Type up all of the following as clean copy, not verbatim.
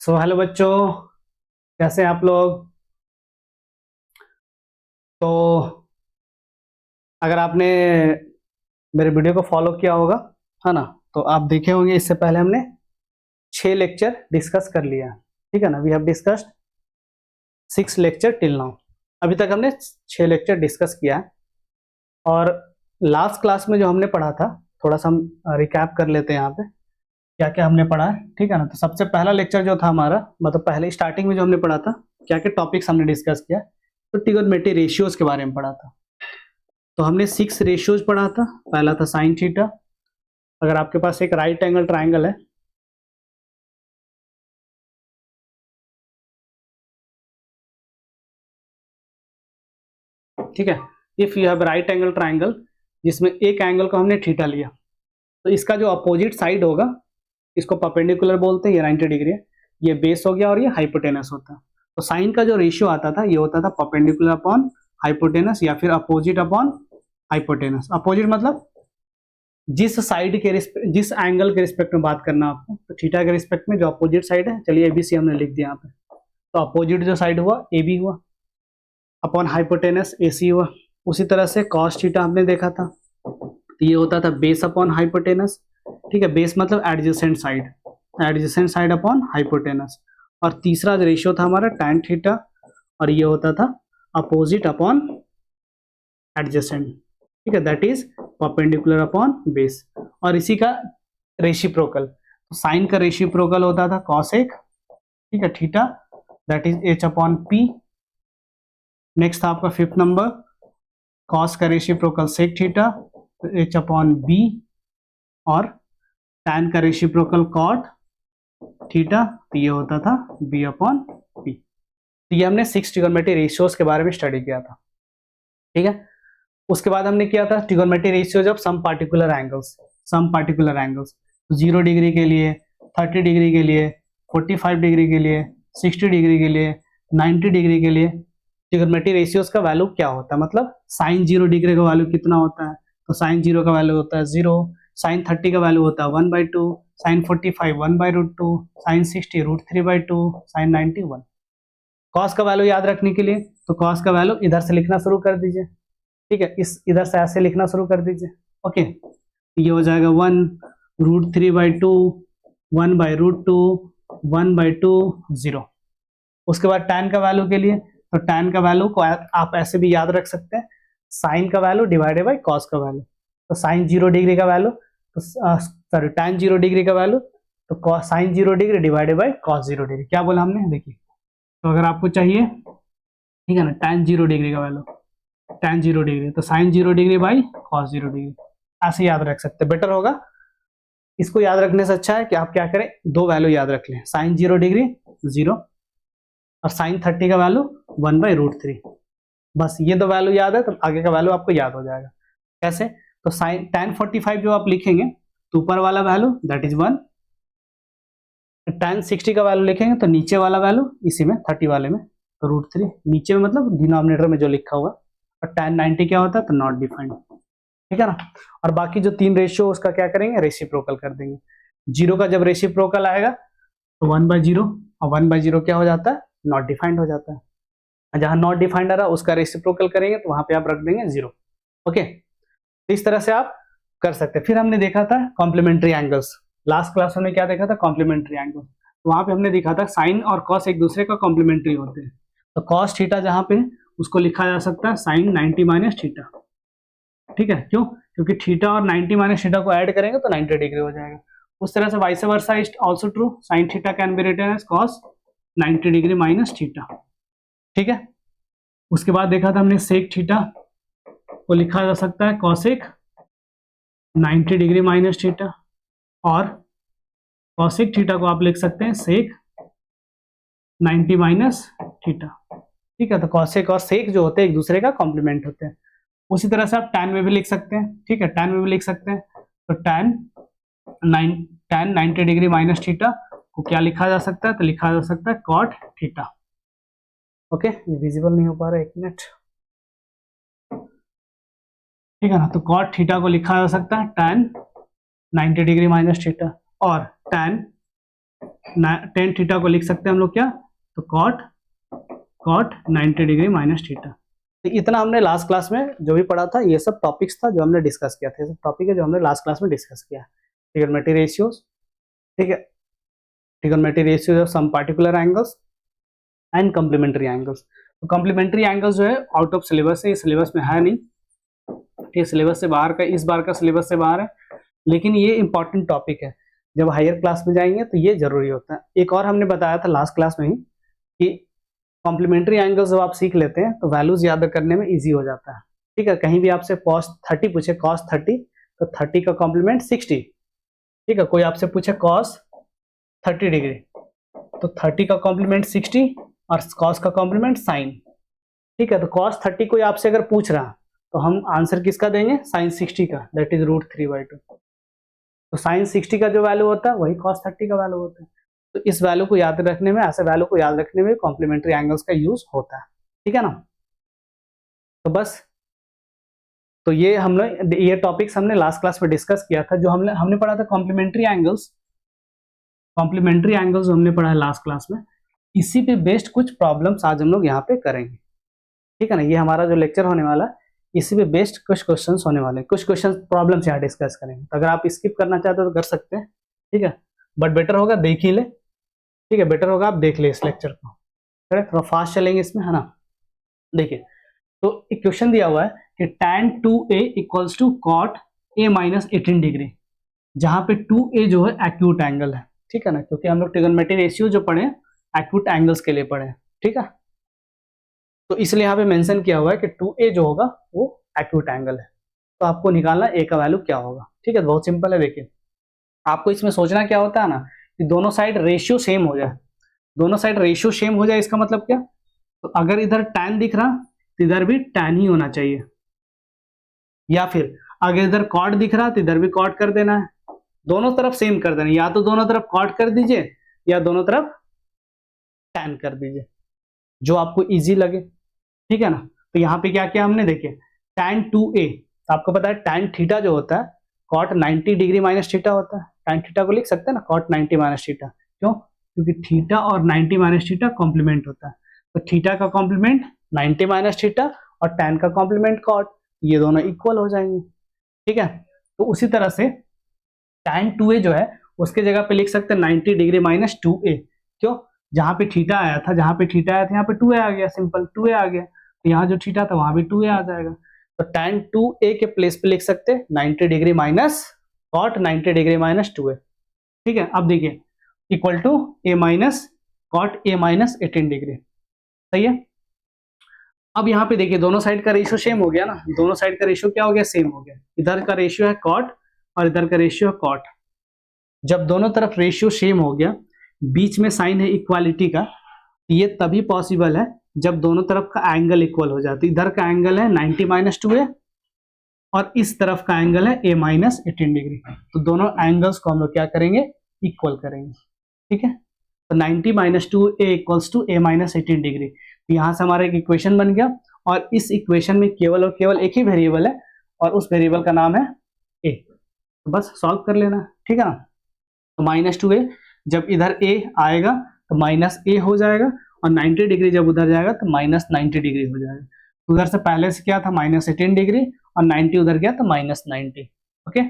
Hello बच्चों, कैसे हैं आप लोग। तो अगर आपने मेरे वीडियो को फॉलो किया होगा, है ना, तो आप देखे होंगे इससे पहले हमने 6 लेक्चर डिस्कस कर लिया है। ठीक है ना, we have discussed 6 lecture till now. अभी तक हमने 6 लेक्चर डिस्कस किया है। और लास्ट क्लास में जो हमने पढ़ा था, थोड़ा सा हम रिकैप कर लेते हैं यहाँ पे क्या क्या हमने पढ़ा है। ठीक है ना, तो सबसे पहला लेक्चर जो था हमारा, मतलब पहले स्टार्टिंग में जो हमने पढ़ा था, क्या क्या टॉपिक्स हमने डिस्कस किया, तो ट्रिगोनोमेट्री रेशियोज के बारे में पढ़ा था। तो हमने 6 रेशियोज पढ़ा था। पहला था साइन थीटा। अगर आपके पास एक राइट एंगल ट्राइंगल है, ठीक है, if you have right angle triangle जिसमें एक एंगल को हमने थीटा लिया, तो इसका जो अपोजिट साइड होगा, इसको परपेंडिकुलर बोलते हैं, ये 90 डिग्री है, ये बेस हो गया और ये हाइपोटेनस होता है। तो साइन का जो रेशियो आता था, ये होता था परपेंडिकुलर अपॉन हाइपोटेनस या फिर अपोजिट अपॉन हाइपोटेनस। अपोजिट मतलब जिस साइड के जिस एंगल के रिस्पेक्ट में बात करना आपको, तो थीटा के रिस्पेक्ट में जो अपोजिट साइड है, चलिए एबीसी हमने लिख दिया यहाँ पे, तो अपोजिट जो साइड हुआ ए बी हुआ, अपॉन हाइपोटेनस ए सी हुआ। उसी तरह से कॉस थीटा हमने देखा था, तो ये होता था बेस अपॉन हाइपोटेनस। ठीक है, बेस मतलब adjacent side, adjacent side upon hypotenuse. और तीसरा जो रेशियो था हमारा टैन थीटा, और ये होता था अपोजिट अपॉन एडजेसेंट। ठीक है, that is perpendicular upon base. और इसी का रेसिप्रोकल, तो साइन का रेसिप्रोकल होता था कॉसेक, ठीक है, theta, that is H upon P. Next था आपका 5th नंबर, कॉस का reciprocal sec theta, H upon B. और टैन का रेसिप्रोकल कॉट थीटा, तो ये होता था बी अपॉन पी। तो ये हमने 6 ट्रिगोनोमेट्री रेशियोज के बारे में स्टडी किया था। ठीक है, उसके बाद हमने किया था trigonometry ratios of some particular angles. Some particular angles 0 degree के लिए, 30 डिग्री के लिए, 45 डिग्री के लिए, 60 डिग्री के लिए, 90 डिग्री के लिए ट्रिगोनोमेट्री रेशियोज का वैल्यू क्या होता है, मतलब साइन 0 डिग्री का वैल्यू कितना होता है, तो साइन 0 का वैल्यू होता है 0, साइन 30 का वैल्यू होता है 1/2, साइन 45 1/√2, साइन 60 √3/2, साइन 90 1। कॉस का वैल्यू याद रखने के लिए, तो कॉस का वैल्यू इधर से लिखना शुरू कर दीजिए। ठीक है, इस इधर से ऐसे लिखना शुरू कर दीजिए। ओके, ये हो जाएगा 1√3/2, 1/√2, 1/2, 0। उसके बाद टैन का वैल्यू के लिए, तो टैन का वैल्यू को आप ऐसे भी याद रख सकते हैं, साइन का वैल्यू डिवाइडेड बाय कॉस का वैल्यू। तो साइन 0 डिग्री का वैल्यू, तो सॉरी टैन 0 डिग्री का वैल्यू, तो sine 0 degree divided by cos 0 degree. क्या बोला हमने, देखिए, तो अगर आपको चाहिए, ठीक है ना, टैन 0 डिग्री का वैल्यू, टैन 0 डिग्री, तो sine 0 degree by cos 0 degree, ऐसे याद रख सकते, बेटर होगा। इसको याद रखने से अच्छा है कि आप क्या करें, दो वैल्यू याद रख लें, साइन 0 डिग्री 0 और साइन 30 का वैल्यू 1/√3। बस ये दो वैल्यू याद है, तो आगे का वैल्यू आपको याद हो जाएगा। कैसे, तो साइन टैन 45 जो आप लिखेंगे, तो ऊपर वाला वैल्यू दैट इज 1, टैन 60 का वैल्यू लिखेंगे तो नीचे वाला वैल्यू इसी में 30 वाले में, तो √3 नीचे में, मतलब डिनोमिनेटर में जो लिखा हुआ। और टैन 90 क्या होता है, तो नॉट डिफाइंड। ठीक है ना, और बाकी जो 3 रेशियो उसका क्या करेंगे, रेसिप्रोकल कर देंगे। 0 का जब रेसिप्रोकल आएगा, तो 1/0, और 1/0 क्या हो जाता है, नॉट डिफाइंड हो जाता है। जहां नॉट डिफाइंड आ रहा है उसका रेसिप्रोकल करेंगे, तो वहां पे आप रख देंगे 0। ओके, तो इस तरह से आप कर सकते हैं। फिर हमने देखा था कॉम्प्लीमेंट्री एंगल्स। लास्ट क्लास में क्या देखा था, कॉम्प्लीमेंट्री एंगल। तो वहां पे हमने देखा था साइन और कॉस एक दूसरे का कॉम्प्लीमेंट्री होते हैं। तो कॉस थीटा जहां पे, उसको लिखा जा सकता है साइन 90 माइनस थीटा। ठीक है, क्यों, क्योंकि थीटा और 90 माइनस थीटा को ऐड करेंगे तो 90 डिग्री हो जाएगा। उस तरह से vice versa is also true, sine theta can be written as cos 90 degree minus theta. ठीक है, उसके बाद देखा था हमने सेक थीटा को लिखा जा सकता है कॉसेक 90 डिग्री माइनस थीटा, और कॉसेक थीटा को आप लिख सकते हैं सेक 90 माइनस थीटा। ठीक है, तो कॉसेक और सेक जो होते हैं एक दूसरे का कॉम्प्लीमेंट होते हैं। उसी तरह से आप टैन में भी लिख सकते हैं। ठीक है, टैन में भी लिख सकते हैं, तो टैन 90 डिग्री माइनस थीटा को क्या लिखा जा सकता है, तो लिखा जा सकता है कॉट थीटा। ओके, ये विजिबल नहीं हो पा रहा है, 1 मिनट। ठीक है ना, तो कॉट थीटा को लिखा जा सकता है टैन 90 डिग्री माइनस थीटा, और टैन टेन थीटा को लिख सकते हैं हम लोग क्या, तो कॉट 90 डिग्री माइनस थीटा। तो इतना हमने लास्ट क्लास में जो भी पढ़ा था, ये सब टॉपिक्स था जो हमने डिस्कस किया था, ये सब टॉपिक है जो हमने लास्ट क्लास में डिस्कस किया। ट्रिगोनोमेट्री रेशियोज, ठीक है, trigonometry ratios of some particular angles and complementary angles. तो कॉम्प्लीमेंट्री एंगल्स जो है आउट ऑफ सिलेबस है, ये सिलेबस में है नहीं, ये सिलेबस से बाहर का, इस बार का सिलेबस से बाहर है, लेकिन ये इंपॉर्टेंट टॉपिक है, जब हायर क्लास में जाएंगे तो ये जरूरी होता है। एक और हमने बताया था लास्ट क्लास में ही कि कॉम्प्लीमेंट्री एंगल्स जब आप सीख लेते हैं तो वैल्यूज याद करने में इजी हो जाता है, ठीक है। कहीं भी आपसे cos 30 पूछे, cos 30, तो 30 का कॉम्प्लीमेंट 60, ठीक है। कोई आपसे पूछे cos 30 डिग्री, तो 30 का कॉम्प्लीमेंट 60 और cos का कॉम्प्लीमेंट sin, ठीक है। तो cos 30 कोई आपसे अगर पूछ रहा तो हम आंसर किसका देंगे, sin 60 का, दैट इज √3/2। तो sin 60 का जो वैल्यू होता है वही cos 30 का वैल्यू होता है। तो इस वैल्यू को याद रखने में, ऐसे वैल्यू को याद रखने में कॉम्प्लीमेंट्री एंगल्स का यूज होता है, ठीक है ना। तो बस, तो ये ये टॉपिक्स हमने लास्ट क्लास में डिस्कस किया था। जो हमने पढ़ा था कॉम्प्लीमेंट्री एंगल्स हमने पढ़ा है लास्ट क्लास में। इसी पे बेस्ड कुछ प्रॉब्लम्स आज हम लोग यहाँ पे करेंगे, ठीक है ना। ये हमारा जो लेक्चर होने वाला है, इसी पे बेस्ड कुछ क्वेश्चंस होने वाले हैं, कुछ क्वेश्चन प्रॉब्लम्स यहाँ डिस्कस करेंगे। तो अगर आप स्किप करना चाहते हो तो कर सकते हैं, ठीक है, बट बेटर होगा देख ही ले, ठीक है, बेटर होगा आप देख ले इस लेक्चर को, करेक्ट। थोड़ा फास्ट चलेंगे इसमें, है ना। देखिए, तो एक क्वेश्चन दिया हुआ है कि tan 2a equals to cot a minus 18 degree, जहां पे 2a जो है एक्यूट एंगल है, ठीक है ना, क्योंकि हम लोग ट्रिगोनोमेट्री रेशियो जो पढ़े एक्यूट एंगल्स के लिए पढ़े, ठीक है। तो इसलिए यहाँ पे मेंशन किया हुआ है कि 2a जो होगा वो एक्यूट एंगल है, तो आपको निकालना a का वैल्यू क्या होगा, ठीक है। बहुत सिंपल है। देखिए, आपको इसमें सोचना क्या होता है ना, कि दोनों साइड रेशियो सेम हो जाए, दोनों साइड रेशियो सेम हो जाए, इसका मतलब क्या, तो अगर इधर tan दिख रहा तो इधर भी tan ही होना चाहिए, या फिर अगर इधर cot दिख रहा तो इधर भी cot कर देना है, दोनों तरफ सेम कर देना, या तो दोनों तरफ cot कर दीजिए या दोनों तरफ tan कर दीजिए, जो आपको इजी लगे, ठीक है ना। तो यहाँ पे क्या किया हमने, देखिए tan 2a, आपको पता है tan थीटा जो होता है cot 90 डिग्री माइनस थीटा होता है, tan थीटा को लिख सकते हैं ना cot 90 माइनस थीटा, क्यों, क्योंकि थीटा और 90 माइनस थीटा कॉम्प्लीमेंट होता है। तो थीटा का कॉम्प्लीमेंट 90 माइनस थीटा और tan का कॉम्प्लीमेंट cot, ये दोनों इक्वल हो जाएंगे, ठीक है। तो उसी तरह से tan 2a जो है उसके जगह पे लिख सकते हैं 90 डिग्री माइनस 2a, क्यों, जहां पे थीटा आया था, यहाँ पे 2a आ गया, सिंपल 2a आ गया, तो यहाँ जो थीटा था वहां भी 2a आ जाएगा। तो tan 2a के प्लेस पे लिख सकते हैं 90 degree minus cot 90 degree minus 2a, ठीक है। अब देखिए equal to a minus cot a minus 18 degree, सही है। अब यहाँ पे देखिए दोनों साइड का रेशियो सेम हो गया ना, दोनों साइड का रेशियो क्या हो गया, सेम हो गया। इधर का रेशियो है cot और इधर का रेशियो है cot। जब दोनों तरफ रेशियो सेम हो गया, बीच में साइन है इक्वालिटी का, ये तभी पॉसिबल है जब दोनों तरफ का एंगल इक्वल हो जाए। तो इधर का एंगल है 90 माइनस 2a और इस तरफ का एंगल है a माइनस 18 डिग्री, तो दोनों एंगल्स को हम लोग क्या करेंगे, इक्वल करेंगे, ठीक है। तो 90 minus 2a equals to a minus 18 degree, तो यहाँ से हमारा एक इक्वेशन बन गया, और इस इक्वेशन में केवल और केवल एक ही वेरिएबल है और उस वेरिएबल का नाम है a, तो बस सॉल्व कर लेना, ठीक है ना। तो माइनस 2a जब इधर a आएगा तो माइनस a हो जाएगा, और 90 डिग्री जब उधर जाएगा तो माइनस 90 डिग्री हो जाएगा। उधर से पहले से क्या था, माइनस 18 डिग्री, और 90 उधर गया तो माइनस 90, ओके।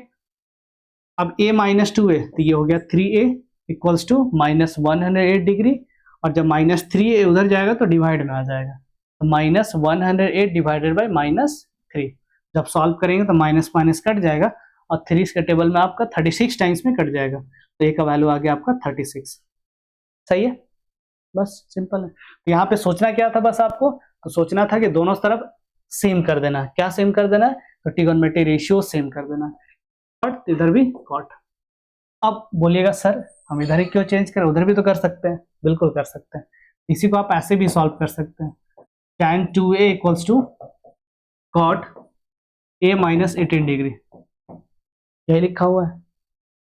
अब a माइनस 2a, तो ये हो गया 3a equals to minus 108 degree, और जब माइनस 3a उधर जाएगा तो डिवाइड में आ जाएगा, तो माइनस 108 डिवाइडेड बाई माइनस 3, जब सॉल्व करेंगे तो माइनस माइनस कट जाएगा, और 3 के टेबल में आपका 36 टाइम्स में कट जाएगा, तो a का वैल्यू आ गया आपका 36, सही है, बस सिंपल है। तो यहाँ पे सोचना क्या था, बस आपको तो सोचना था कि दोनों तरफ सेम कर देना है, क्या सेम कर देना है, तो ट्रिगोनोमेट्री रेशियो सेम कर देना है, कॉट इधर भी कॉट। अब बोलिएगा सर हम इधर ही क्यों चेंज करें, उधर भी तो कर सकते हैं, बिल्कुल कर सकते हैं। इसी को आप ऐसे भी सॉल्व कर सकते हैं, tan 2a equals to cot a minus 18 degree, यही लिखा हुआ है,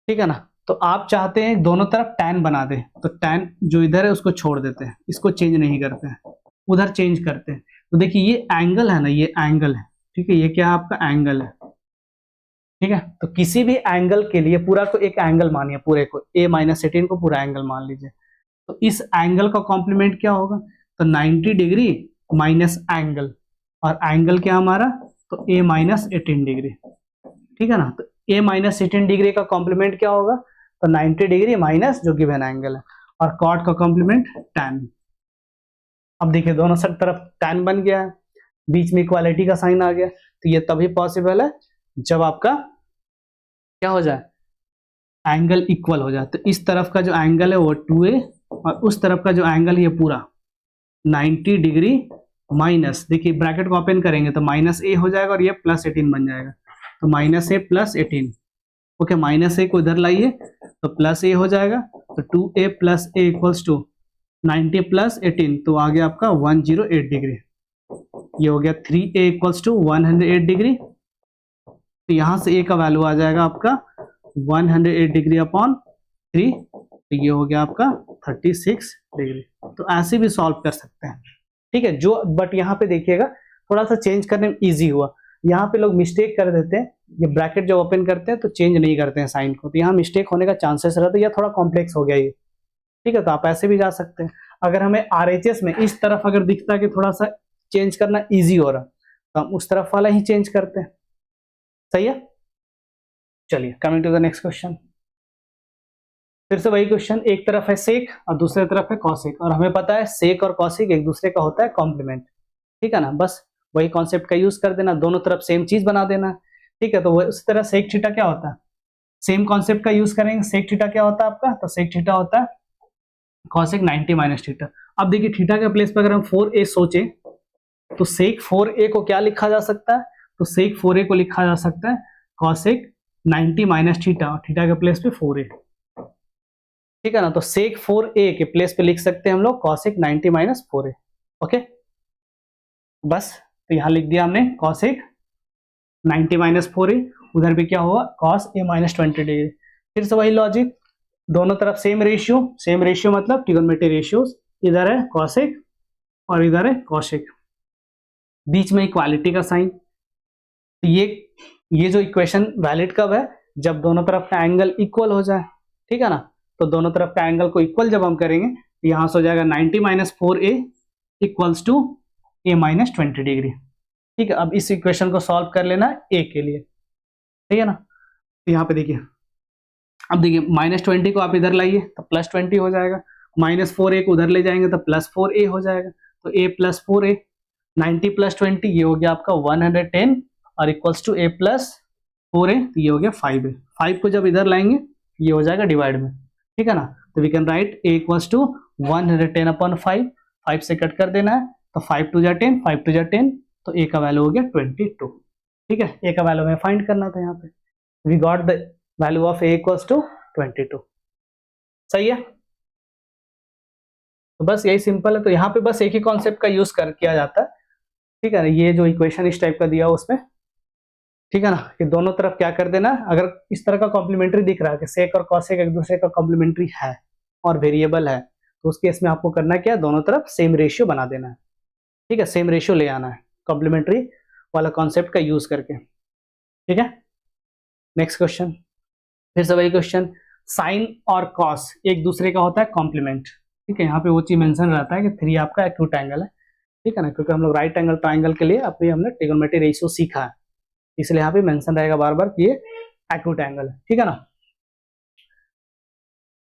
ठीक है ना। तो आप चाहते हैं दोनों तरफ tan बना दे, तो tan जो इधर है उसको छोड़ देते हैं, इसको चेंज नहीं करते हैं, उधर चेंज करते हैं। तो देखिए ये एंगल है ना, ये एंगल है, ठीक है, ये क्या है आपका एंगल है, ठीक है, तो किसी भी एंगल के लिए पूरा को एक एंगल मानिए, पूरे को a-18 को पूरा एंगल मान लीजिए, तो इस एंगल का कॉम्प्लीमेंट क्या होगा, तो 90 डिग्री माइनस एंगल, और एंगल क्या हमारा, तो a-18 डिग्री। ठीक है ना, तो a-18 डिग्री का कॉम्प्लीमेंट क्या होगा, तो 90 डिग्री माइनस जो गिवन एंगल है, और कॉट का कॉम्प्लीमेंट tan। अब देखिए दोनों सब तरफ tan बन गया है, बीच में इक्वालिटी का साइन आ गया, तो ये तभी पॉसिबल है जब आपका क्या हो जाए, एंगल इक्वल हो जाए। तो इस तरफ का जो एंगल है वो 2a, और उस तरफ का जो एंगल है ये पूरा 90 डिग्री माइनस, देखिए ब्रैकेट को ओपन करेंगे तो माइनस a हो जाएगा और ये प्लस 18 बन जाएगा, तो minus a plus 18। Okay, minus a को इधर लाइए तो प्लस a हो जाएगा, तो 2a plus a equals to 90 plus 18, तो आ गया आपका 108 डिग्री। ये हो गया 3a इक्वल्स टू 108 डिग्री, तो यहां से a का वैल्यू आ जाएगा आपका 108 डिग्री अपॉन 3, तो ये हो गया आपका 36 डिग्री। तो ऐसे भी सॉल्व कर सकते हैं। ठीक है, जो बट यहाँ पे देखिएगा थोड़ा सा चेंज करने में इजी हुआ, यहाँ पे लोग मिस्टेक कर देते हैं, ये ब्रैकेट जब ओपन करते हैं तो चेंज नहीं करते हैं साइन को, तो यहाँ मिस्टेक होने का चांसेस रहता है, या थोड़ा कॉम्प्लेक्स हो गया ये। ठीक है, तो आप ऐसे भी जा सकते हैं। अगर हमें RHS में इस तरफ अगर दिखता है कि थोड़ा सा चेंज करना ईजी हो रहा, तो हम उस तरफ वाला ही चेंज करते हैं। सही है, चलिए coming to the next question. फिर से वही क्वेश्चन, एक तरफ है सेक और दूसरी तरफ है कॉसेक, और हमें पता है सेक और कॉसेक एक दूसरे का होता है कॉम्प्लीमेंट। ठीक है ना, बस वही कॉन्सेप्ट का यूज कर देना, दोनों तरफ सेम चीज बना देना। ठीक है, तो उसी तरह सेक थीटा क्या होता है, सेम कॉन्सेप्ट का यूज करेंगे। सेक थीटा क्या होता है आपका, तो सेक थीटा होता है कॉसेक 90 माइनस थीटा। अब देखिए थीटा के प्लेस पर अगर हम 4a सोचे, तो सेक 4a को क्या लिखा जा सकता है, तो सेक 4a को लिखा जा सकता है कॉसेक 90 माइनस थीटा, और थीटा के प्लेस पे 4a। ठीक है ना, तो सेक 4a के प्लेस पे लिख सकते हैं हम लोग कॉसेक 90 माइनस 4a। ओके, बस तो यहां लिख दिया हमने कॉसेक 90 माइनस 4a, उधर भी क्या होगा कॉस a माइनस 20 डिग्री। फिर से वही लॉजिक, दोनों तरफ सेम रेशियो मतलब ट्रिगोनोमेट्री रेशियोज, इधर है कॉसेक और इधर है कॉसेक, बीच में इक्वालिटी का साइन। तो ये जो इक्वेशन वैलिड कब है, जब दोनों तरफ का एंगल इक्वल हो जाए। ठीक है ना, तो दोनों तरफ का एंगल को इक्वल जब हम करेंगे, तो यहां से हो जाएगा 90 minus 4a equals to a minus 20 degree. ठीक है, अब इस इक्वेशन को सॉल्व कर लेना a के लिए। ठीक है ना, तो यहाँ पे देखिए, अब देखिए माइनस 20 को आप इधर लाइए तो प्लस 20 हो जाएगा, माइनस 4a को उधर ले जाएंगे तो प्लस 4a हो जाएगा, तो a प्लस 4a, 90 प्लस 20 ये हो गया आपका 110, और equals to a plus 4a, तो ये हो गया 5a। 5 को जब इधर लाएंगे ये हो जाएगा डिवाइड में। ठीक है ना, तो we can write a equals to 110 upon 5, 5 से कट कर देना है, तो 5 टू जा 10, 5 टू जा 10, तो a का वैल्यू हो गया 22। ठीक है, a का वैल्यू हमें फाइंड करना था, यहाँ पे we got the value of a equals to 22। सही है, तो बस यही सिंपल है, तो यहाँ पे बस एक ही कॉन्सेप्ट का यूज किया जाता है। ठीक है, ये जो इक्वेशन इस टाइप का दिया हो उसमें, ठीक है ना, कि दोनों तरफ क्या कर देना, अगर इस तरह का कॉम्प्लीमेंट्री दिख रहा है कि सेक और कॉसेक एक दूसरे का कॉम्प्लीमेंट्री है और वेरिएबल है, तो उस केस में आपको करना क्या है, दोनों तरफ सेम रेशियो बना देना है। ठीक है, सेम रेशियो ले आना है कॉम्प्लीमेंट्री वाला कॉन्सेप्ट का यूज करके। ठीक है, नेक्स्ट क्वेश्चन, फिर से वही क्वेश्चन, साइन और कॉस एक दूसरे का होता है कॉम्प्लीमेंट। ठीक है, यहाँ पे वो चीज मेंशन रहता है कि 3 आपका एक्यूट एंगल है। ठीक है ना, क्योंकि हम लोग राइट एंगल ट्राइंगल के लिए अभी हमने ट्रिगोनोमेट्री रेशियो सीखा है, इसलिए यहाँ पे मेंशन रहेगा बार बार कि ये एक्यूट एंगल है। ठीक है ना,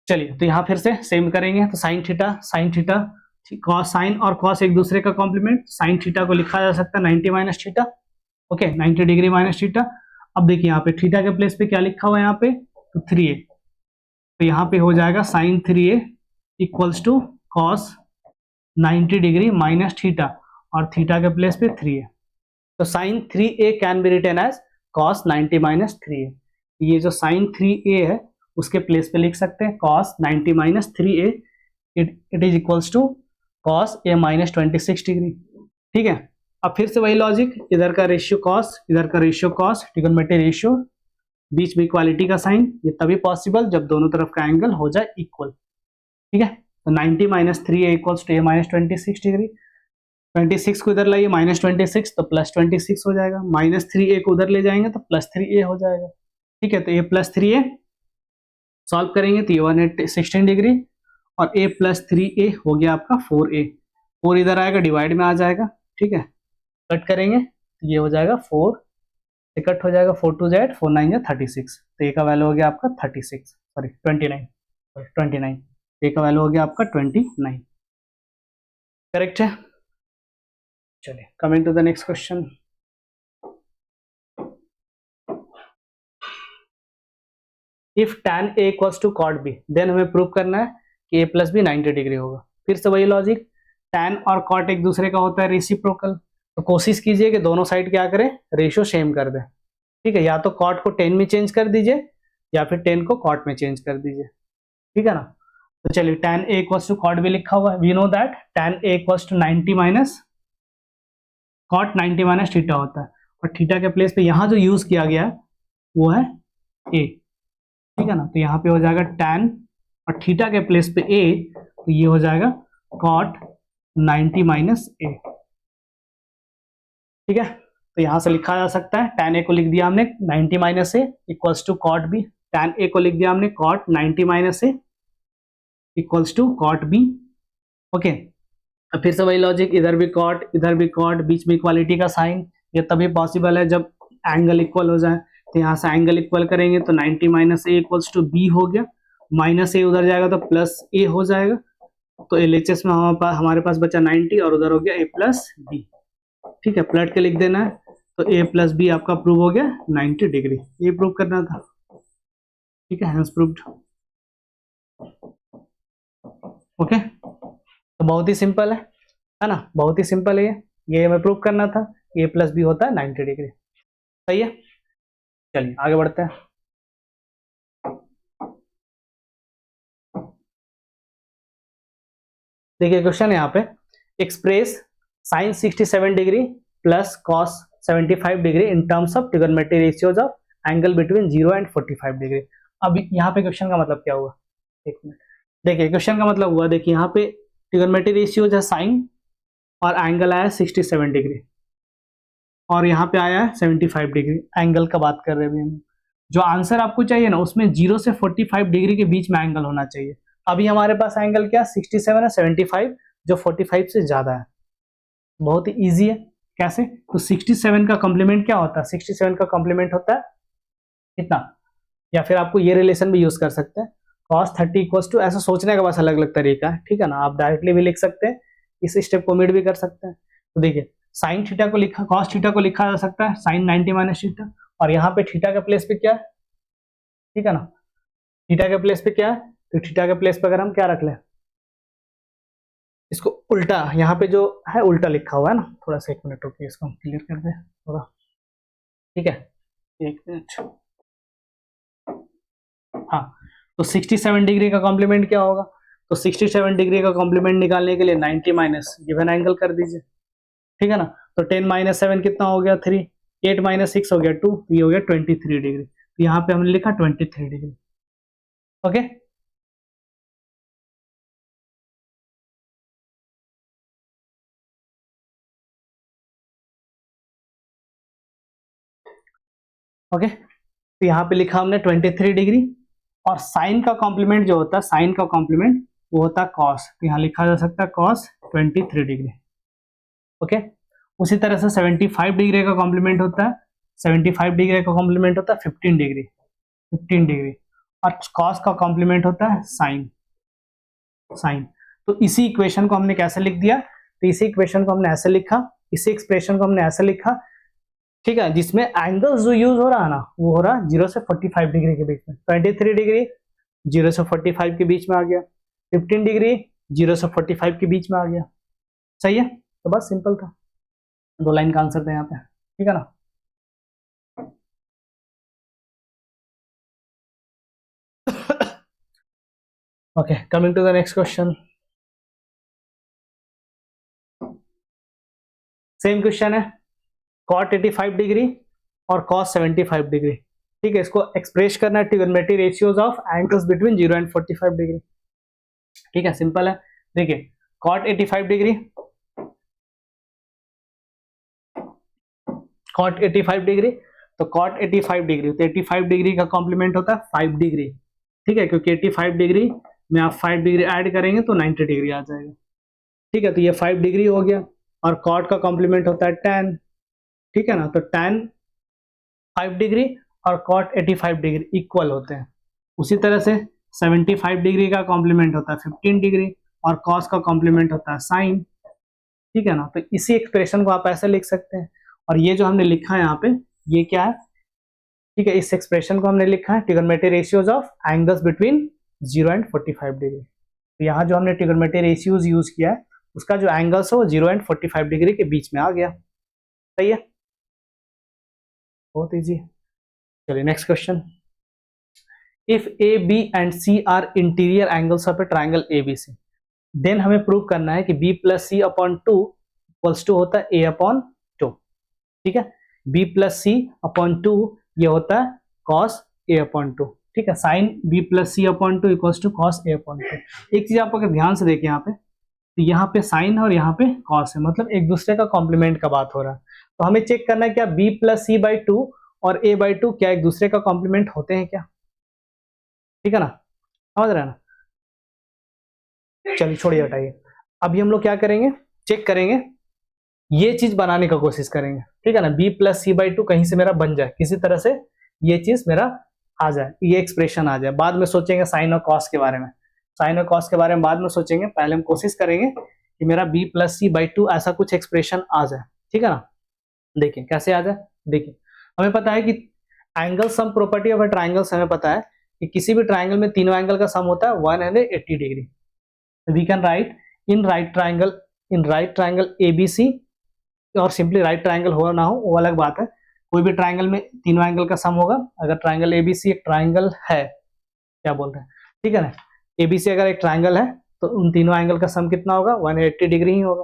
चलिए तो यहाँ फिर से सेम करेंगे, तो साइन थीटा कॉस, साइन और कॉस एक दूसरे का कॉम्प्लीमेंट, साइन थीटा को लिखा जा सकता है 90 minus theta. Okay, 90 degree minus theta. अब देखिए यहाँ पे थीटा के प्लेस पे क्या लिखा हुआ है, यहाँ पे तो 3a, तो यहाँ पे हो जाएगा sine 3a equals to cos 90 degree minus theta, और थीटा के प्लेस पे 3a, तो sine 3a can be written as cos 90 minus 3a। ये जो साइन 3a है उसके प्लेस पे लिख सकते हैं cos 90 minus 3a, it is equals to cos a minus 26 degree. ठीक है, अब फिर से वही लॉजिक, इधर का रेशियो कॉस, इधर का रेशियो कॉस, ट्रिगोनोमेट्री रेशियो, बीच में इक्वालिटी का साइन, ये तभी पॉसिबल जब दोनों तरफ का एंगल हो जाए इक्वल। ठीक है, तो 90 minus 3a equals to a minus 26 degree, 26 को इधर लाइए माइनस 26, तो प्लस 26 हो जाएगा, माइनस 3a को उधर ले जाएंगे तो प्लस 3a हो जाएगा। ठीक है, तो a प्लस 3a सॉल्व करेंगे तो ये 116 डिग्री और a प्लस 3a हो गया आपका 4a। 4 इधर आएगा, डिवाइड में आ जाएगा, ठीक है, कट करेंगे तो ये हो जाएगा 4 से कट हो जाएगा, 4 2 Z 4 9 36, तो a का वैल्यू हो गया आपका 36, सॉरी 29, a का वैल्यू हो गया आपका 29, करेक्ट है। चलिए coming to the next question. If tan a equals to cot b, then हमें प्रूव करना है कि a प्लस बी 90 डिग्री होगा। फिर से वही लॉजिक, tan और cot एक दूसरे का होता है रेसिप्रोकल, तो कोशिश कीजिए कि दोनों साइड क्या करें, रेशियो सेम कर दें, ठीक है, या तो cot को tan में चेंज कर दीजिए या फिर tan को cot में चेंज कर दीजिए, ठीक है ना। तो चलिए tan a equals to cot b लिखा हुआ है, we know that tan a equals to 90 minus cot 90 minus theta होता है, और थीटा के प्लेस पे यहाँ जो यूज किया गया है वो है a, ठीक है ना। तो यहाँ पे हो जाएगा tan और थीटा के प्लेस पे a, तो ये हो जाएगा cot 90 माइनस a, ठीक है। तो यहाँ से लिखा जा सकता है tan a को लिख दिया हमने 90 minus a equals to cot b, tan a को लिख दिया हमने cot 90 minus a equals to cot b, okay. अब फिर से वही लॉजिक, इधर भी cot इधर भी cot, बीच में इक्वालिटी का साइन, ये तभी पॉसिबल है जब एंगल इक्वल हो जाए। तो यहाँ से एंगल इक्वल करेंगे तो 90 minus A equals to B हो गया, माइनस ए उधर जाएगा तो प्लस ए हो जाएगा, तो एलएचएस में हमारे पास बचा 90 और उधर हो गया ए प्लस बी, ठीक है, पलट के लिख देना है। तो ए प्लस बी आपका प्रूव हो गया 90 डिग्री, ये प्रूव करना था, ठीक है, हेंस प्रूव्ड, ओके। तो बहुत ही सिंपल है ना, बहुत ही सिंपल है ये हमें प्रूव करना था, ए प्लस बी होता है 90 डिग्री, सही है। चलिए आगे बढ़ते हैं। देखिए क्वेश्चन यहाँ पे, express sine 67 degree plus cos 75 degree in terms of trigonometric ratios of angle between 0 and 45 degree. अब यहाँ पे क्वेश्चन का मतलब क्या हुआ, एक मिनट, देखिए क्वेश्चन का मतलब हुआ, देखिए यहाँ पे ट्रिगोनोमेट्रिक रेशियोज है साइन और एंगल आया 67 डिग्री और यहाँ पे आया है 75 डिग्री, एंगल का बात कर रहे हैं हम। जो आंसर आपको चाहिए ना उसमें 0 से 45 डिग्री के बीच में एंगल होना चाहिए। अभी हमारे पास एंगल क्या 67 है, 75 जो 45 से ज्यादा है, बहुत ही इजी है। कैसे, तो 67 का कॉम्प्लीमेंट क्या होता है, 67 का कॉम्प्लीमेंट होता है कितना, या फिर आपको ये रिलेशन भी यूज कर सकते हैं, cos 30 इक्वल्स टू, ऐसा सोचने का बस अलग अलग तरीका है, ठीक है ना, आप डायरेक्टली भी लिख सकते हैं, इस स्टेप को ओमिट भी कर सकते हैं। तो देखिए साइन थीटा को लिखा, cos थीटा को लिखा जा सकता है साइन 90 माइनस थीटा, और यहाँ पे थीटा के प्लेस पे क्या है, ठीक है ना, थीटा के प्लेस पे क्या है, तो थीटा के प्लेस पे अगर हम क्या रख लें, इसको उल्टा, यहाँ पे जो है उल्टा लिखा हुआ है ना, थोड़ा सा एक मिनट रुकिए, इसको हम क्लियर कर दें थोड़ा, ठीक है, एक मिनट, हाँ। तो 67 डिग्री का कॉम्प्लीमेंट क्या होगा, तो 67 डिग्री का कॉम्प्लीमेंट निकालने के लिए 90 माइनस गिवन एंगल कर दीजिए, ठीक है ना। तो 10 माइनस 7 कितना हो गया 3, 8 माइनस 6 हो गया 2, ये हो गया 23 डिग्री, तो यहाँ पे हमने लिखा 23 डिग्री, ओके। ओके, तो यहाँ पे लिखा हमने 23 डिग्री, और साइन का कॉम्प्लीमेंट जो होता है, साइन का कॉम्प्लीमेंट वो होता है कॉस, तो यहाँ लिखा जा सकता है कॉस 23 डिग्री, ओके। उसी तरह से 75 डिग्री का कॉम्प्लीमेंट होता है, 75 डिग्री का कॉम्प्लीमेंट होता है 15 डिग्री, 15 डिग्री, और कॉस का कॉम्प्लीमेंट होता है साइन, साइन। तो इसी इक्वेशन को हमने कैसे लिख दिया, तो इसी इक्वेशन को हमने ऐसे लिखा, इसी एक्सप्रेशन को हमने ऐसे लिखा, ठीक है, जिसमें एंगल्स जो यूज हो रहा है ना वो हो रहा है 0 से 45 डिग्री के बीच में, 23 डिग्री 0 से 45 के बीच में आ गया, 15 डिग्री 0 से 45 के बीच में आ गया, सही है। तो बस सिंपल था, 2 लाइन का आंसर था यहाँ पे, ठीक है ना। Okay, coming to the next question, same question है, cot 85 डिग्री और cos 75 डिग्री, ठीक है, इसको एक्सप्रेस करना है trigonometric ratios of angles between 0 and 45 degree, ठीक है, सिंपल है। देखिए cot 85 डिग्री, cot 85 डिग्री, तो कॉट 85 डिग्री, तो 85 डिग्री का कॉम्प्लीमेंट होता है 5 डिग्री, ठीक है, क्योंकि 85 डिग्री में आप 5 डिग्री ऐड करेंगे तो 90 डिग्री आ जाएगा, ठीक है। तो ये 5 डिग्री हो गया, और कॉट का कॉम्प्लीमेंट होता है tan, ठीक है ना। तो tan 5 डिग्री और कॉट 85 डिग्री इक्वल होते हैं। उसी तरह से 75 डिग्री का कॉम्प्लीमेंट होता है 15 डिग्री, और कॉस का कॉम्प्लीमेंट होता है साइन, ठीक है ना। तो इसी एक्सप्रेशन को आप ऐसे लिख सकते हैं, और ये जो हमने लिखा है यहाँ पे, ये क्या है, ठीक है, इस एक्सप्रेशन को हमने लिखा है trigonometry ratios of angles between 0 and 45 degree. तो यहाँ जो हमने ट्रिगोनोमेट्री रेशियोज यूज किया है, उसका जो एंगल्स है वो 0 एंड 45 डिग्री के बीच में आ गया, सही है, बहुत इजी। चलिए next question. If A B and C are interior angles of a triangle ABC, then हमें प्रूव करना है कि b plus C upon 2 equals to होता है a अपॉन 2, ठीक है। b प्लस सी अपॉन 2 ये होता है cos a अपॉन 2, ठीक है। Sine b plus C upon 2 equals to cos a upon 2। एक चीज आप अगर ध्यान से देखें यहाँ पे, तो यहाँ पे साइन है और यहाँ पे cos है, मतलब एक दूसरे का कॉम्प्लीमेंट का बात हो रहा है। तो हमें चेक करना है क्या b प्लस सी बाई 2 और a बाई 2 क्या एक दूसरे का कॉम्प्लीमेंट होते हैं क्या, ठीक है ना, समझ रहे हैं ना। चलिए छोड़िए, हटाइए। अभी हम लोग क्या करेंगे, चेक करेंगे, ये चीज बनाने का कोशिश करेंगे, ठीक है ना। b प्लस सी बाई 2 कहीं से मेरा बन जाए, किसी तरह से ये चीज मेरा आ जाए, ये एक्सप्रेशन आ जाए। बाद में सोचेंगे साइन और कॉस के बारे में, साइन और कॉस के बारे में बाद में सोचेंगे, पहले हम कोशिश करेंगे कि मेरा b प्लस सी बाई 2 ऐसा कुछ एक्सप्रेशन आ जाए, ठीक है ना। देखिए कैसे आ जाए, देखिए हमें पता है कि angle sum property of A triangles, हमें पता है कि किसी भी ट्राइंगल में तीनों एंगल का सम होता है 180 डिग्री। We can write in right triangle ABC, और सिंपली राइट ट्राइंगल हो ना हो वो अलग बात है, कोई भी ट्राइंगल में तीनों एंगल का सम होगा। अगर ट्राइंगल ABC एक ट्राइंगल है, क्या बोलते हैं, ठीक है ना, ABC अगर एक ट्राइंगल है तो उन तीनों एंगल का सम कितना होगा, 180 डिग्री ही होगा,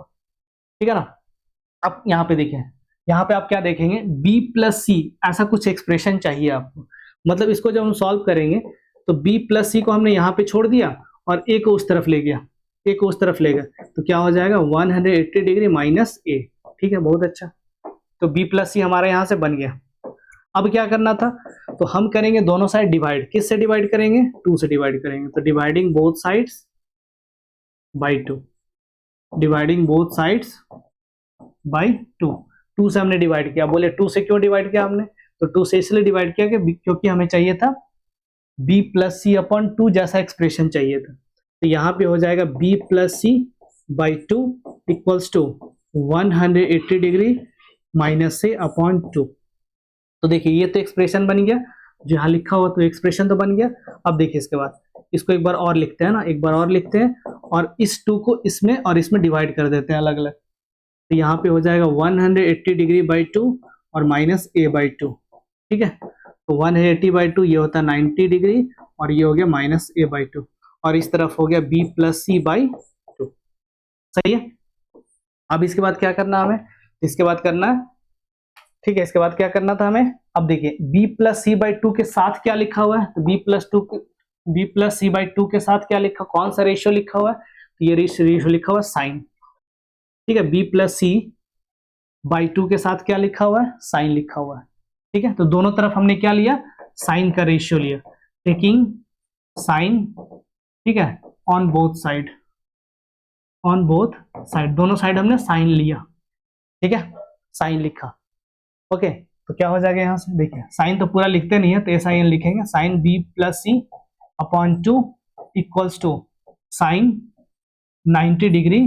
ठीक है ना। अब यहाँ पे देखिए, यहाँ पे आप क्या देखेंगे, b प्लस सी ऐसा कुछ एक्सप्रेशन चाहिए आपको। मतलब इसको जब हम सॉल्व करेंगे तो b प्लस सी को हमने यहाँ पे छोड़ दिया और a को उस तरफ ले गया, a को उस तरफ ले गया, तो क्या हो जाएगा 180 डिग्री माइनस a, ठीक है, बहुत अच्छा। तो b प्लस सी हमारा यहाँ से बन गया। अब क्या करना था, तो हम करेंगे दोनों साइड डिवाइड, किस से डिवाइड करेंगे, 2 से डिवाइड करेंगे। तो dividing both sides by 2, dividing both sides by 2 से हमने डिवाइड किया। बोले 2 से क्यों डिवाइड किया हमने, तो 2 से इसलिए डिवाइड किया कि क्योंकि हमें चाहिए था b प्लस सी अपॉन 2 जैसा एक्सप्रेशन चाहिए था। तो यहाँ पे हो जाएगा b plus c by 2 equals to 180 degree minus से अपॉन 2। तो देखिए ये तो एक्सप्रेशन बन गया, जो यहाँ लिखा हुआ तो एक्सप्रेशन तो बन गया। अब देखिए इसके बाद इसको एक बार और लिखते हैं ना, एक बार और लिखते हैं, और इस 2 को इसमें और इसमें डिवाइड कर देते हैं अलग अलग। तो यहाँ पे हो जाएगा 180 डिग्री बाई 2 और माइनस a बाई 2, ठीक है। तो 180 बाई 2 ये होता है 90 डिग्री, और ये हो गया माइनस a बाई 2, और इस तरफ हो गया b प्लस सी बाई 2, सही है। अब इसके बाद क्या करना हमें, इसके बाद करना है, ठीक है, इसके बाद क्या करना था हमें। अब देखिए b प्लस सी बाई 2 के साथ क्या लिखा हुआ है, तो b प्लस सी बाई 2 के साथ क्या लिखा, कौन सा रेशियो लिखा हुआ है, तो ये रेशियो लिखा हुआ है साइन, ठीक है। b प्लस सी बाई 2 के साथ क्या लिखा हुआ है, साइन लिखा हुआ है, ठीक है। तो दोनों तरफ हमने क्या लिया, साइन का रेशियो लिया, टेकिंग साइन, ठीक है, ऑन बोथ साइड, दोनों साइड हमने साइन लिया, ठीक है, साइन लिखा, ओके। तो क्या हो जाएगा यहाँ से, देखिए साइन तो पूरा लिखते नहीं है तो ऐसा लिखेंगे, sine b plus C upon 2 equals to sine 90 degree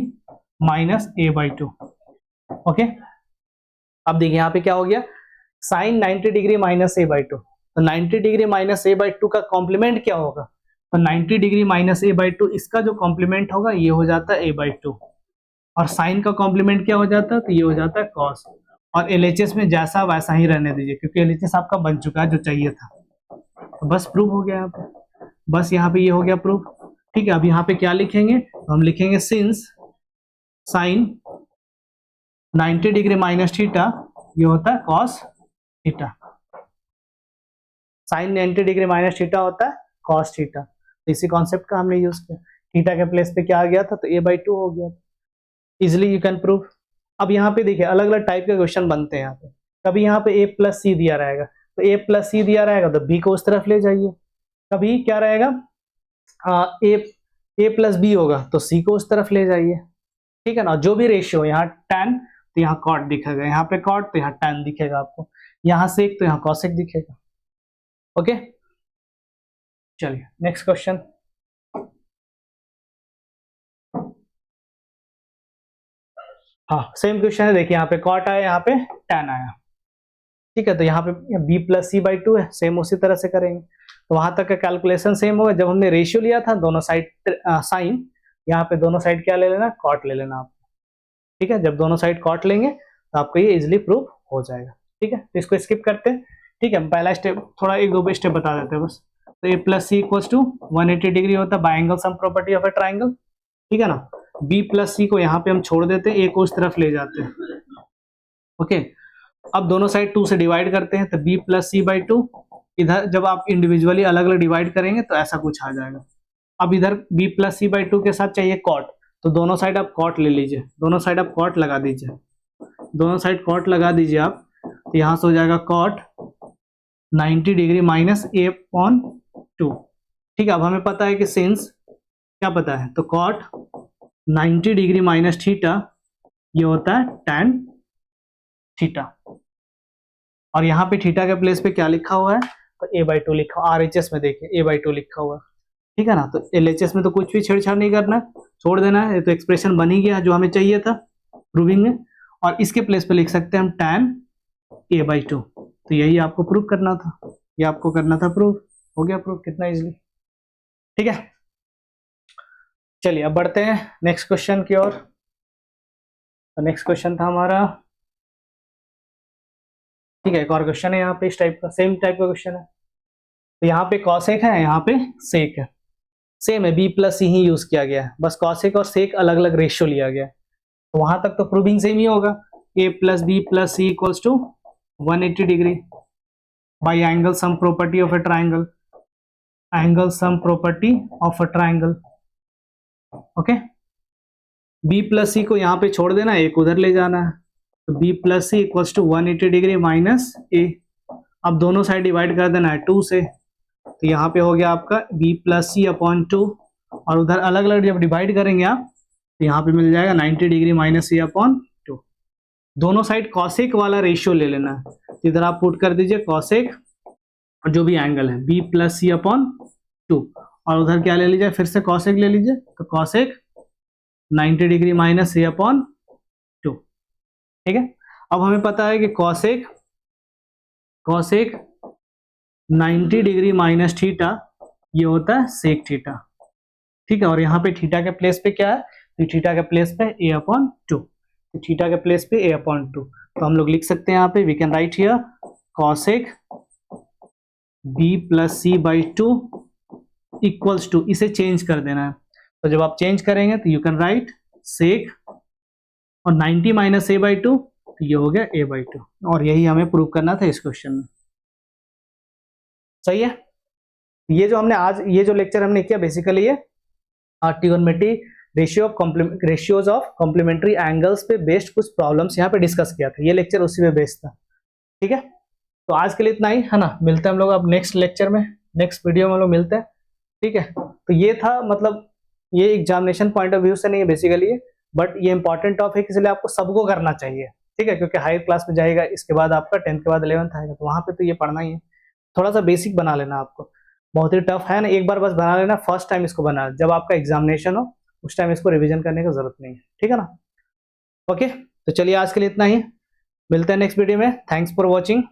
minus a by 2, okay. अब देखिए यहाँ पे क्या हो गया, sine 90 degree minus a by 2, तो 90 डिग्री माइनस a बाई 2 का कॉम्प्लीमेंट क्या होगा, तो 90 डिग्री माइनस a बाई 2 इसका जो कॉम्प्लीमेंट होगा ये हो जाता है a बाई 2, और साइन का कॉम्प्लीमेंट क्या हो जाता है, तो ये हो जाता है cos। और LHS में जैसा वैसा ही रहने दीजिए, क्योंकि LHS आपका बन चुका है जो चाहिए था। तो बस प्रूफ हो गया यहाँ पे, बस यहाँ पे ये हो गया प्रूफ, ठीक है। अब यहाँ पे क्या लिखेंगे, तो हम लिखेंगे since sine 90 degree minus theta ये होता है cos theta, sine 90 degree minus theta होता है कॉस थीटा। तो इसी कॉन्सेप्ट का हमने यूज किया, थीटा के प्लेस पे क्या आ गया था, तो a बाई 2 हो गया, इजिली यू कैन प्रूव। अब यहाँ पे देखिए अलग अलग टाइप के क्वेश्चन बनते हैं यहाँ पे, कभी यहाँ पे a प्लस सी दिया रहेगा, तो ए प्लस सी दिया रहेगा तो बी को उस तरफ ले जाइए। कभी क्या रहेगा, ए प्लस बी होगा तो सी को उस तरफ ले जाइए, ठीक है ना। जो भी रेशियो, यहाँ tan तो यहाँ कॉट दिखेगा, यहाँ पे कॉट तो यहाँ tan दिखेगा आपको, यहाँ सेक तो यहाँ कॉसेक दिखेगा। ओके, चलिए नेक्स्ट क्वेश्चन। हाँ सेम क्वेश्चन है, देखिए यहाँ पे कॉट आया, यहाँ पे tan आया, ठीक है। तो यहाँ पे b प्लस सी बाई 2 है, सेम उसी तरह से करेंगे। तो वहां तक का कैलकुलेशन सेम होगा। जब हमने रेशियो लिया था दोनों साइड साइन, यहाँ पे दोनों साइड क्या ले लेना, कॉट ले लेना आपको, ठीक है। जब दोनों साइड कॉट लेंगे तो आपको ये इजिली प्रूव हो जाएगा, ठीक है। तो इसको स्किप करते हैं, ठीक है। पहला स्टेप थोड़ा एक दो स्टेप बता देते हैं बस। तो A plus C equals to 180 degree होता है by angle sum property of a triangle, ठीक है ना। बी प्लस सी को यहाँ पे हम छोड़ देते हैं, ए को उस तरफ ले जाते हैं, ओके। अब दोनों साइड 2 से डिवाइड करते हैं, तो बी प्लस सी बाई 2, इधर जब आप इंडिविजुअली अलग अलग डिवाइड करेंगे तो ऐसा कुछ आ जाएगा। अब इधर b प्लस सी बाई 2 के साथ चाहिए कॉट, तो दोनों साइड आप कॉट ले लीजिए, दोनों साइड आप कॉट लगा दीजिए, दोनों साइड कॉट लगा दीजिए आप। तो यहाँ से हो जाएगा कॉट 90 डिग्री माइनस a/2, ठीक है। अब हमें पता है कि सिंस क्या पता है, तो कॉट 90 डिग्री माइनस थीटा ये होता है tan थीटा, और यहाँ पे थीटा के प्लेस पे क्या लिखा हुआ है, तो a/2 लिखा हुआ, RHS में देखिए a/2 लिखा हुआ है, ठीक है ना। तो LHS में तो कुछ भी छेड़छाड़ नहीं करना, छोड़ देना है, तो एक्सप्रेशन बन ही गया जो हमें चाहिए था प्रूविंग में। और इसके प्लेस पे लिख सकते हैं हम tan a/2, तो यही आपको प्रूव करना था, ये आपको करना था प्रूव, हो गया प्रूव, कितना इजीली, ठीक है। चलिए अब बढ़ते हैं नेक्स्ट क्वेश्चन की ओर। तो नेक्स्ट क्वेश्चन था हमारा, ठीक है, एक और क्वेश्चन है यहाँ पे इस टाइप का, सेम टाइप का क्वेश्चन है। तो यहाँ पे कॉसेक है, यहाँ पे सेक है, सेम है, b प्लस सी ही यूज किया गया है, बस कॉसेक और सेक अलग अलग रेशियो लिया गया है। तो वहां तक तो प्रूविंग सेम ही होगा, a plus B plus C equals to 180 degree by angle sum property of a triangle, angle sum property of a triangle, okay. b plus C को यहाँ पे छोड़ देना, एक उधर ले जाना है, तो b plus C equals to 180 degree minus a। अब दोनों साइड डिवाइड कर देना है 2 से, तो यहाँ पे हो गया आपका b प्लस सी अपॉन 2, और उधर अलग अलग जब डिवाइड करेंगे आप तो यहाँ पे मिल जाएगा 90 डिग्री माइनस सी अपॉन 2। दोनों साइड कॉसेक वाला रेशियो ले लेना है, तो इधर आप पुट कर दीजिए कॉसेक और जो भी एंगल है b प्लस सी अपॉन 2, और उधर क्या ले लीजिए, फिर से कॉसेक ले लीजिए, तो कॉसेक 90 डिग्री माइनस सी अपॉन 2, ठीक है। अब हमें पता है कि कॉसेक 90 डिग्री माइनस थीटा ये होता है सेक थीटा, ठीक है। और यहाँ पे थीटा के प्लेस पे क्या है, तो थीटा के प्लेस पे a/2, तो थीटा के प्लेस पे a/2, तो हम लोग लिख सकते हैं यहाँ पे, we can write here cosec b plus c by 2 equals to, इसे चेंज कर देना है, तो जब आप चेंज करेंगे तो यू कैन राइट सेक और 90 माइनस a/2, तो ये हो गया a/2, और यही हमें प्रूव करना था इस क्वेश्चन में, सही है। ये जो हमने आज ये जो लेक्चर हमने किया बेसिकली ये trigonometry ratios of complementary angles पे बेस्ड कुछ प्रॉब्लम्स यहाँ पे डिस्कस किया था, ये लेक्चर उसी पे बेस्ड था, ठीक है। तो आज के लिए इतना ही है ना, मिलते हैं हम लोग अब नेक्स्ट लेक्चर में, नेक्स्ट वीडियो में हम लोग मिलते हैं, ठीक है। तो ये था, मतलब ये एग्जामिनेशन पॉइंट ऑफ व्यू से नहीं है बेसिकली, बट ये इंपॉर्टेंट टॉपिक है, इसलिए आपको सबको करना चाहिए, ठीक है, क्योंकि हायर क्लास में जाएगा, इसके बाद आपका 10th के बाद 11th आएगा, तो वहां पे तो ये पढ़ना ही है। थोड़ा सा बेसिक बना लेना, आपको बहुत ही टफ है ना, एक बार बस बना लेना, फर्स्ट टाइम इसको बना, जब आपका एग्जामिनेशन हो उस टाइम इसको रिवीजन करने की जरूरत नहीं है, ठीक है ना। ओके, तो चलिए आज के लिए इतना ही, मिलते हैं नेक्स्ट वीडियो में, थैंक्स फॉर वॉचिंग।